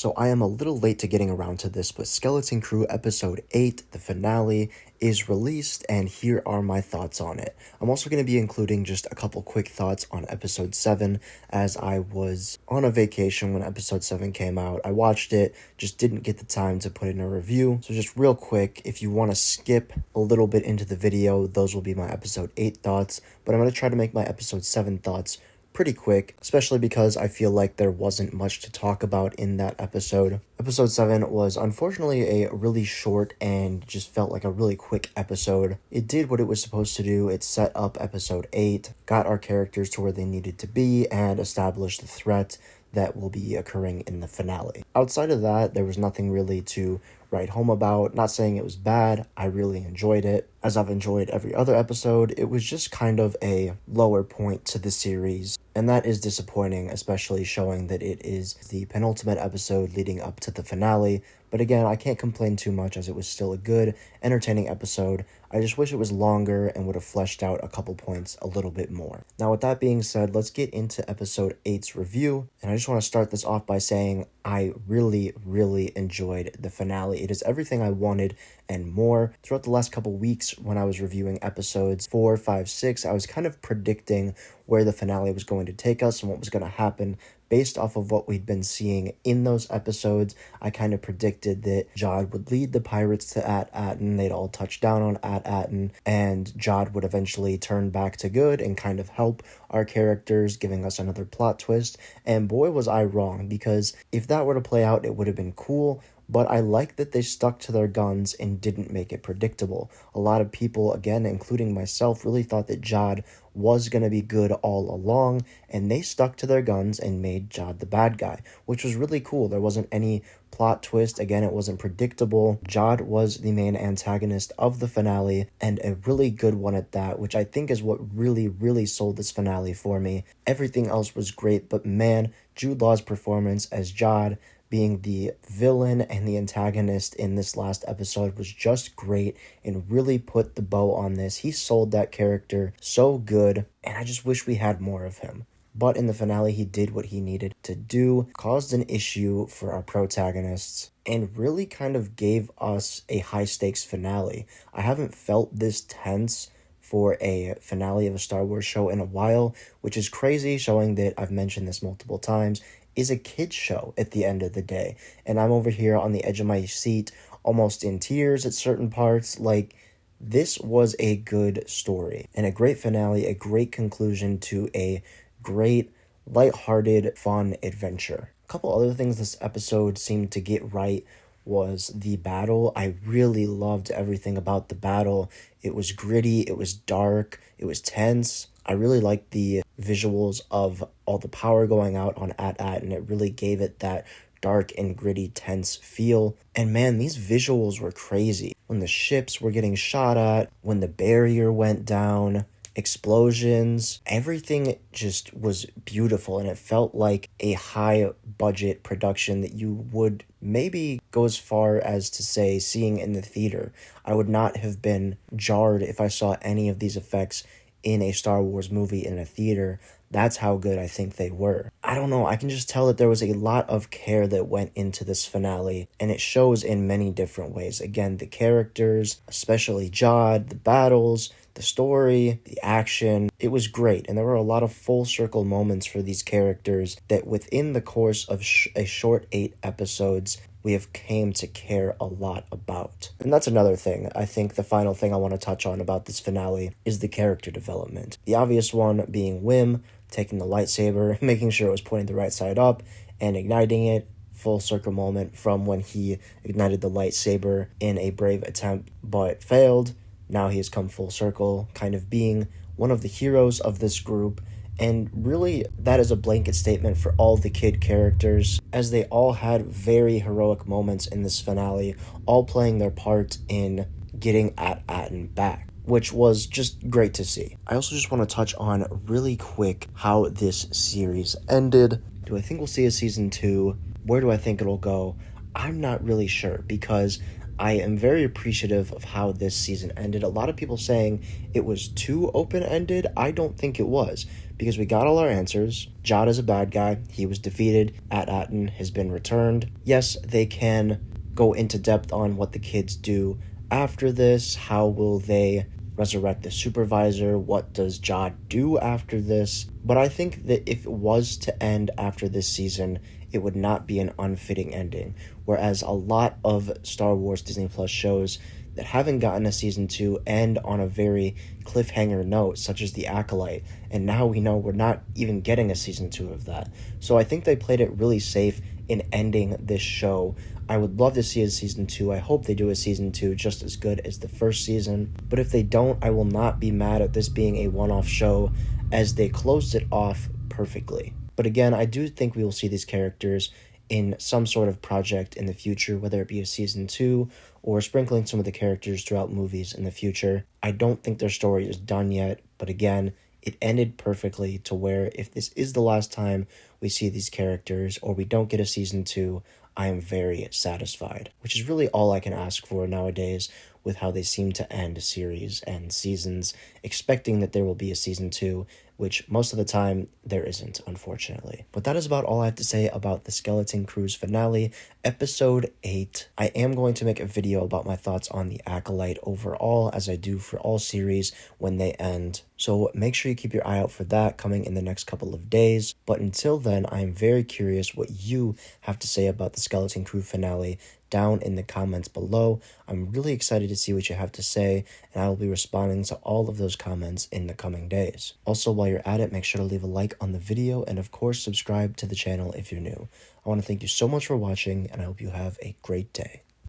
So I am a little late to getting around to this, but Skeleton Crew Episode 8, the finale, is released, and here are my thoughts on it. I'm also going to be including just a couple quick thoughts on Episode 7, as I was on a vacation when Episode 7 came out. I watched it, just didn't get the time to put in a review. So just real quick, if you want to skip a little bit into the video, those will be my Episode 8 thoughts, but I'm going to try to make my Episode 7 thoughts pretty quick, especially because I feel like there wasn't much to talk about in that episode. Episode 7 was unfortunately a really short and just felt like a really quick episode. It did what it was supposed to do. It set up Episode 8, got our characters to where they needed to be, and established the threat that will be occurring in the finale. Outside of that, there was nothing really to write home about. Not saying it was bad, I really enjoyed it. As I've enjoyed every other episode, it was just kind of a lower point to the series, and that is disappointing, especially showing that it is the penultimate episode leading up to the finale. But again, I can't complain too much as it was still a good, entertaining episode. I just wish it was longer and would have fleshed out a couple points a little bit more. Now, with that being said, let's get into Episode 8's review. And I just want to start this off by saying I really, really enjoyed the finale. It is everything I wanted and more. Throughout the last couple weeks when I was reviewing episodes 4, 5, 6, I was kind of predicting where the finale was going to take us and what was going to happen. Based off of what we'd been seeing in those episodes, I kind of predicted that Jod would lead the pirates to At-Aten, they'd all touch down on At-Aten, and Jod would eventually turn back to good and kind of help our characters, giving us another plot twist. And boy, was I wrong, because if that were to play out, it would have been cool. But I like that they stuck to their guns and didn't make it predictable. A lot of people, again, including myself, really thought that Jod was going to be good all along, and they stuck to their guns and made Jod the bad guy, which was really cool. There wasn't any plot twist. Again, it wasn't predictable. Jod was the main antagonist of the finale, and a really good one at that, which I think is what really, really sold this finale for me. Everything else was great, but man, Jude Law's performance as Jod, being the villain and the antagonist in this last episode, was just great and really put the bow on this. He sold that character so good, and I just wish we had more of him. But in the finale, he did what he needed to do, caused an issue for our protagonists, and really kind of gave us a high-stakes finale. I haven't felt this tense for a finale of a Star Wars show in a while, which is crazy, showing that I've mentioned this multiple times, is a kid's show at the end of the day. And I'm over here on the edge of my seat, almost in tears at certain parts. Like, this was a good story and a great finale, a great conclusion to a great, lighthearted, fun adventure. A couple other things this episode seemed to get right was the battle. I really loved everything about the battle. It was gritty, it was dark, it was tense. I really liked the visuals of all the power going out on At-At, and it really gave it that dark and gritty, tense feel. And man, these visuals were crazy. When the ships were getting shot at, when the barrier went down, explosions, everything just was beautiful, and it felt like a high budget production that you would maybe go as far as to say seeing in the theater. I would not have been jarred if I saw any of these effects in a Star Wars movie in a theater. That's how good I think they were. I don't know, I can just tell that there was a lot of care that went into this finale, and it shows in many different ways. Again, the characters, especially Jod, the battles, the story, the action, it was great. And there were a lot of full circle moments for these characters that within the course of a short 8 episodes, we have came to care a lot about. And that's another thing. I think the final thing I want to touch on about this finale is the character development. The obvious one being Wim, taking the lightsaber, making sure it was pointing the right side up, and igniting it. Full circle moment from when he ignited the lightsaber in a brave attempt but failed. Now he has come full circle, kind of being one of the heroes of this group. And really, that is a blanket statement for all the kid characters, as they all had very heroic moments in this finale, all playing their part in getting At-Aten back, which was just great to see. I also just want to touch on really quick how this series ended. Do I think we'll see a season 2? Where do I think it'll go? I'm not really sure, because I am very appreciative of how this season ended. A lot of people saying it was too open-ended. I don't think it was, because we got all our answers. Jod is a bad guy. He was defeated. At-Aten has been returned. Yes, they can go into depth on what the kids do after this. How will they resurrect the supervisor? What does Jod do after this? But I think that if it was to end after this season, it would not be an unfitting ending. Whereas a lot of Star Wars Disney Plus shows that haven't gotten a season 2 end on a very cliffhanger note, such as The Acolyte, and now we know we're not even getting a season 2 of that. So I think they played it really safe in ending this show. I would love to see a season 2. I hope they do a season 2 just as good as the first season. But if they don't, I will not be mad at this being a one-off show, as they closed it off perfectly. But again, I do think we will see these characters in some sort of project in the future, whether it be a season 2 or sprinkling some of the characters throughout movies in the future. I don't think their story is done yet, but again, it ended perfectly to where if this is the last time we see these characters or we don't get a season 2, I am very satisfied, which is really all I can ask for nowadays with how they seem to end series and seasons, expecting that there will be a season 2, which most of the time there isn't, unfortunately. But that is about all I have to say about the Skeleton Crew's finale, episode 8. I am going to make a video about my thoughts on The Acolyte overall, as I do for all series when they end. So make sure you keep your eye out for that coming in the next couple of days. But until then, I am very curious what you have to say about the Skeleton Crew finale down in the comments below. I'm really excited to see what you have to say, and I will be responding to all of those comments in the coming days. Also, while you're at it, make sure to leave a like on the video, and of course, subscribe to the channel if you're new. I want to thank you so much for watching, and I hope you have a great day.